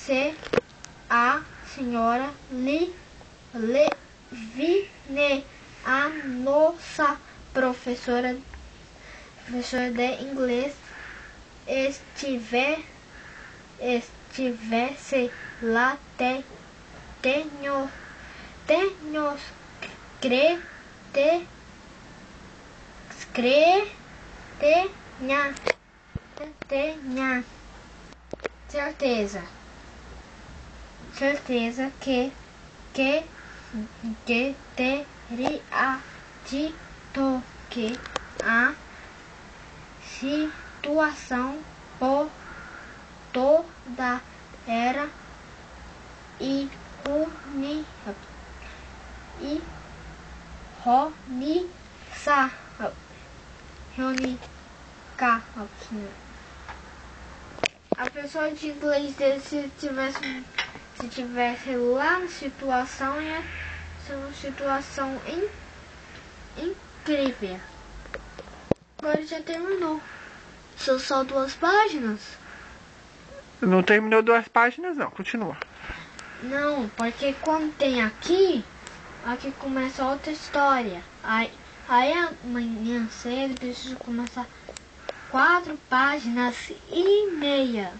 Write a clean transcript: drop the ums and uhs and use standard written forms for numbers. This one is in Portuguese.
se a senhora Levine, a nossa professora de inglês, estivesse lá, tenho certeza que teria dito que a situação por toda era irônica. A pessoa de inglês dele, se tivesse lá na situação, ia ser uma situação incrível. Agora já terminou. São só 2 páginas. Não terminou 2 páginas não, continua. Não, porque quando tem aqui começa outra história. Aí amanhã cedo precisa começar 4 páginas e meia.